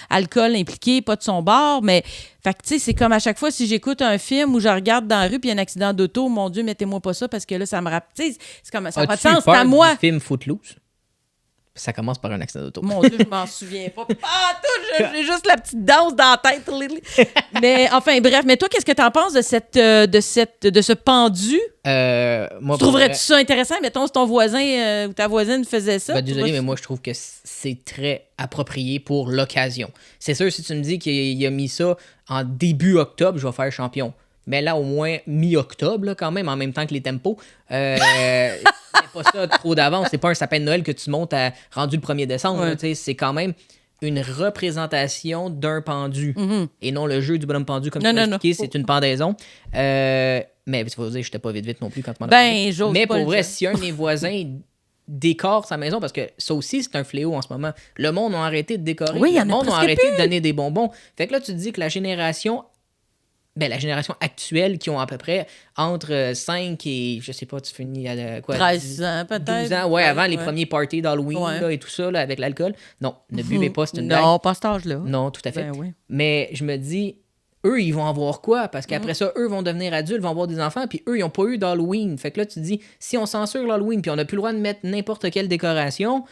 alcool impliqué, pas de son bord, mais... Fait que, tu sais, c'est comme à chaque fois, si j'écoute un film ou je regarde dans la rue puis il y a un accident d'auto, mon Dieu, mettez-moi pas ça parce que là, ça me rappelle... Tu sais, c'est comme... Ça n'a pas de sens, c'est à moi. Du film Footloose? Ça commence par un accident d'auto. Mon Dieu, je m'en souviens pas. J'ai juste la petite danse dans la tête. Mais enfin, bref. Mais toi, qu'est-ce que t'en penses de ce pendu? Moi, trouverais-tu ça intéressant? Mettons, si ton voisin ou ta voisine faisait ça. Désolé, mais moi, je trouve que c'est très approprié pour l'occasion. C'est sûr, si tu me dis qu'il a mis ça en début octobre, je vais faire champion. Mais là, au moins mi-octobre, là, quand même, en même temps que les tempos. C'est pas ça trop d'avance. C'est pas un sapin de Noël que tu montes rendu le 1er décembre. Ouais. Là, c'est quand même une représentation d'un pendu. Mm-hmm. Et non le jeu du bonhomme pendu, comme tu l'as expliqué, c'est une pendaison. Mais tu vas dire, je n'étais pas vite non plus quand tu m'en as parlé. Mais pour vrai, si un de mes voisins décore sa maison, parce que ça aussi, c'est un fléau en ce moment. Le monde a arrêté de décorer. Oui, le monde a arrêté de donner des bonbons. Fait que là, tu te dis que la génération actuelle qui ont à peu près entre 5 et, je sais pas, tu finis à quoi? 13 ans, peut-être. 12 ans, avant les premiers parties d'Halloween là, et tout ça, là, avec l'alcool. Non, ne buvez pas, c'est une blague. Non, pas cet âge-là. Non, tout à fait. Ben, oui. Mais je me dis, eux, ils vont avoir quoi? Parce qu'après ça, eux vont devenir adultes, vont avoir des enfants, puis eux, ils n'ont pas eu d'Halloween. Fait que là, tu te dis, si on censure l'Halloween, puis on n'a plus le droit de mettre n'importe quelle décoration...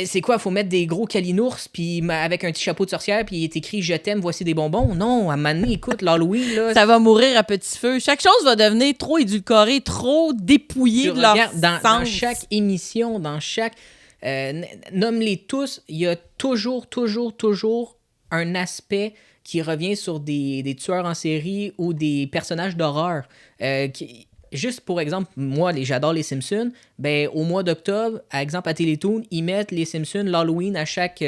C'est quoi, faut mettre des gros calinours puis avec un petit chapeau de sorcière puis il est écrit je t'aime, voici des bonbons. Non, à un moment donné, écoute, l'Halloween là, ça va mourir à petit feu. Chaque chose va devenir trop édulcorée, trop dépouillée de leur sens. Dans chaque émission, dans chaque nomme-les tous, il y a toujours un aspect qui revient sur des tueurs en série ou des personnages d'horreur juste pour exemple, moi, j'adore les Simpsons. Ben, au mois d'octobre, par exemple, à Télétoon, ils mettent les Simpsons l'Halloween à chaque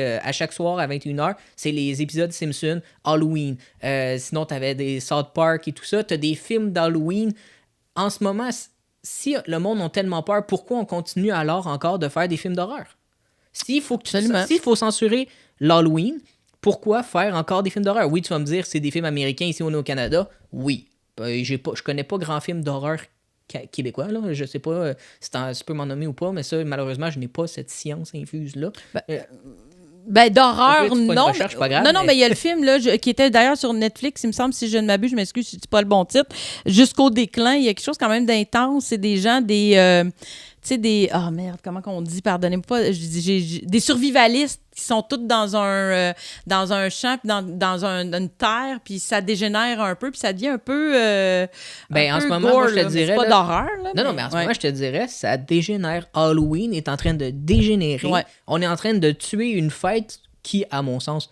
soir à 21h. C'est les épisodes Simpsons Halloween. Sinon, t'avais des South Park et tout ça. T'as des films d'Halloween. En ce moment, si le monde a tellement peur, pourquoi on continue alors encore de faire des films d'horreur? S'il faut censurer l'Halloween, pourquoi faire encore des films d'horreur? Oui, tu vas me dire, c'est des films américains, ici on est au Canada. Oui. Je connais pas grand film d'horreur québécois, là. Je sais pas si tu peux m'en nommer ou pas, mais ça, malheureusement, je n'ai pas cette science infuse-là. D'horreur, non. Recherche, pas grave, mais il y a le film là, qui était d'ailleurs sur Netflix, il me semble, si je ne m'abuse, je m'excuse si c'est pas le bon titre. Jusqu'au déclin, il y a quelque chose quand même d'intense. C'est des gens, oh merde, comment qu'on dit, pardonnez-moi pas, des survivalistes qui sont tous dans un champ, puis dans une terre, puis ça dégénère un peu, puis ça devient un peu en ce moment, moi, je te dirais... C'est pas d'horreur, là. Non, mais en ce moment, je te dirais, ça dégénère. Halloween est en train de dégénérer. Ouais. On est en train de tuer une fête qui, à mon sens,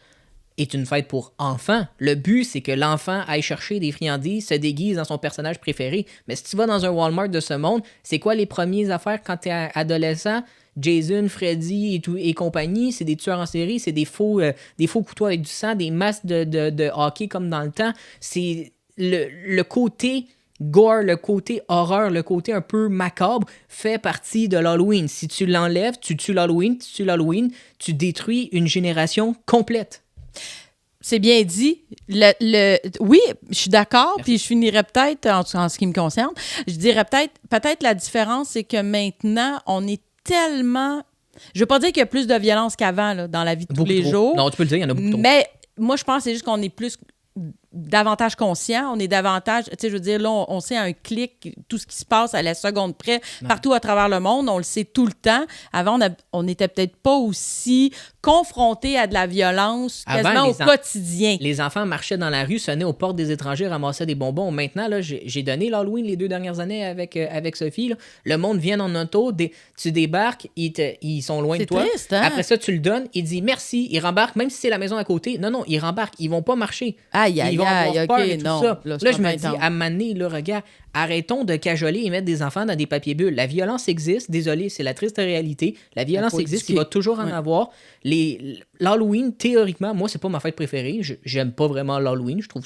est une fête pour enfants. Le but, c'est que l'enfant aille chercher des friandises, se déguise dans son personnage préféré. Mais si tu vas dans un Walmart de ce monde, c'est quoi les premières affaires quand tu es adolescent? Jason, Freddy et compagnie, c'est des tueurs en série, c'est des faux couteaux avec du sang, des masques de hockey comme dans le temps. C'est le côté gore, le côté horreur, le côté un peu macabre fait partie de l'Halloween. Si tu l'enlèves, tu tues l'Halloween, tu détruis une génération complète. C'est bien dit. Oui, je suis d'accord, puis je finirais peut-être, en ce qui me concerne, je dirais peut-être la différence, c'est que maintenant, on est tellement... Je veux pas dire qu'il y a plus de violence qu'avant là, dans la vie de tous les jours. Non, tu peux le dire, il y en a beaucoup trop. Mais moi, je pense que c'est juste qu'on est davantage conscient, on est davantage, tu sais, je veux dire, là, on sait à un clic tout ce qui se passe à la seconde près, partout à travers le monde, on le sait tout le temps. Avant, on n'était peut-être pas aussi confrontés à de la violence quasiment au quotidien. Les enfants marchaient dans la rue, sonnaient aux portes des étrangers, ramassaient des bonbons. Maintenant, là, j'ai donné l'Halloween les 2 dernières années avec Sophie. Là. Le monde vient en auto, tu débarques, ils sont loin de toi. C'est triste, hein? Après ça, tu le donnes, il dit merci, il rembarque, même si c'est la maison à côté. Non, ils rembarquent, ils vont pas marcher. Aïe, ils vont avoir peur et tout non. ça. Là, je me dis, à Mané, là, regarde, arrêtons de cajoler et mettre des enfants dans des papiers bulles. La violence existe, désolé, c'est la triste réalité. La violence existe, il va toujours en avoir. L'Halloween, théoriquement, moi, c'est pas ma fête préférée. J'aime pas vraiment l'Halloween, je trouve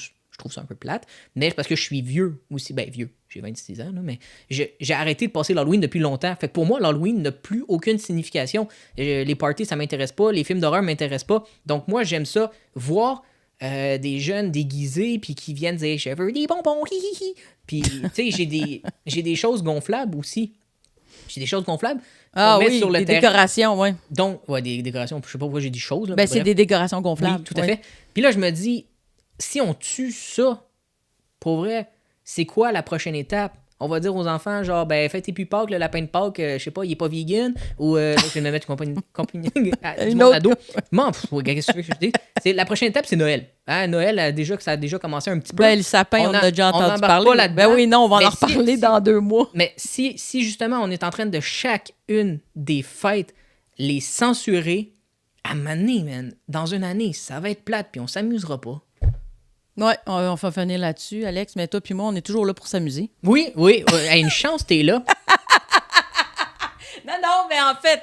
ça un peu plate. Mais c'est parce que je suis vieux aussi. Ben, vieux, j'ai 26 ans, là, mais j'ai arrêté de passer l'Halloween depuis longtemps. Fait que pour moi, l'Halloween n'a plus aucune signification. Les parties, ça m'intéresse pas. Les films d'horreur m'intéressent pas. Donc moi, j'aime ça, voir des jeunes déguisés puis qui viennent dire « Je veux des bonbons, hi hi hi ». Puis, tu sais, j'ai des choses gonflables aussi. J'ai des choses gonflables. Sur le des décorations, oui. Donc, des décorations, je sais pas pourquoi j'ai dit choses. Là, ben, c'est des décorations gonflables. Oui, tout à fait. Puis là, je me dis, si on tue ça, pour vrai, c'est quoi la prochaine étape? On va dire aux enfants, genre, ben, faites plus Pâques, le lapin de Pâques, je sais pas, il est pas vegan, ou je vais me mettre une autre ado. Qu'est-ce que je dis? La prochaine étape, c'est Noël. Hein, Noël, ça a déjà commencé un petit peu. Ben, le sapin, on a déjà entendu parler. Ben oui, non, on va en reparler dans 2 mois. Mais si justement, on est en train de chacune des fêtes les censurer, à un moment donné, man, dans une année, ça va être plate, puis on s'amusera pas. Oui, on va finir là-dessus, Alex, mais toi puis moi, on est toujours là pour s'amuser. Oui, une chance, t'es là. Non, mais en fait,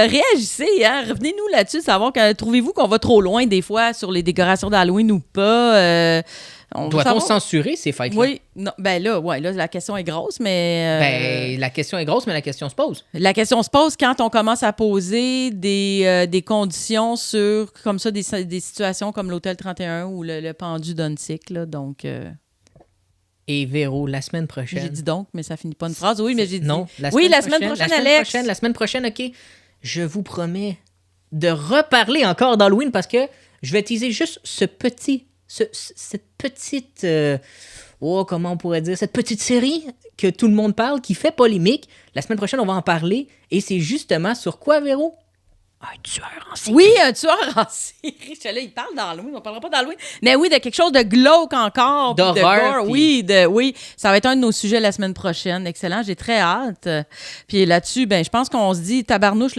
réagissez, hein, revenez-nous là-dessus, savoir trouvez-vous qu'on va trop loin des fois sur les décorations d'Halloween ou pas. Doit-on censurer ces fêtes-là? Oui, non, ben là, la question est grosse, mais... la question est grosse, mais la question se pose. La question se pose quand on commence à poser des conditions sur, comme ça, des situations comme l'Hôtel 31 ou le pendu d'Untic, là, donc... Et Véro, la semaine prochaine... J'ai dit donc, mais ça finit pas une phrase. Oui, mais j'ai dit... Non, la semaine prochaine, Alex. La semaine prochaine, OK. Je vous promets de reparler encore d'Halloween parce que je vais teaser juste cette petite... comment on pourrait dire? Cette petite série que tout le monde parle, qui fait polémique. La semaine prochaine, on va en parler. Et c'est justement sur quoi, Véro? Un tueur en série. Oui, un tueur en série. Je suis là, il parle d'Halloween. On ne parlera pas d'Halloween. Mais oui, de quelque chose de glauque encore. D'horreur. Oui, ça va être un de nos sujets la semaine prochaine. Excellent, j'ai très hâte. Puis là-dessus, je pense qu'on se dit tabarnouche,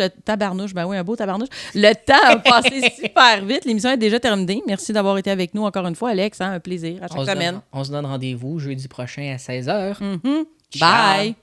ben oui, un beau tabarnouche. Le temps a passé super vite. L'émission est déjà terminée. Merci d'avoir été avec nous encore une fois, Alex. Un plaisir à chaque semaine. On se donne rendez-vous jeudi prochain à 16h. Mm-hmm. Bye.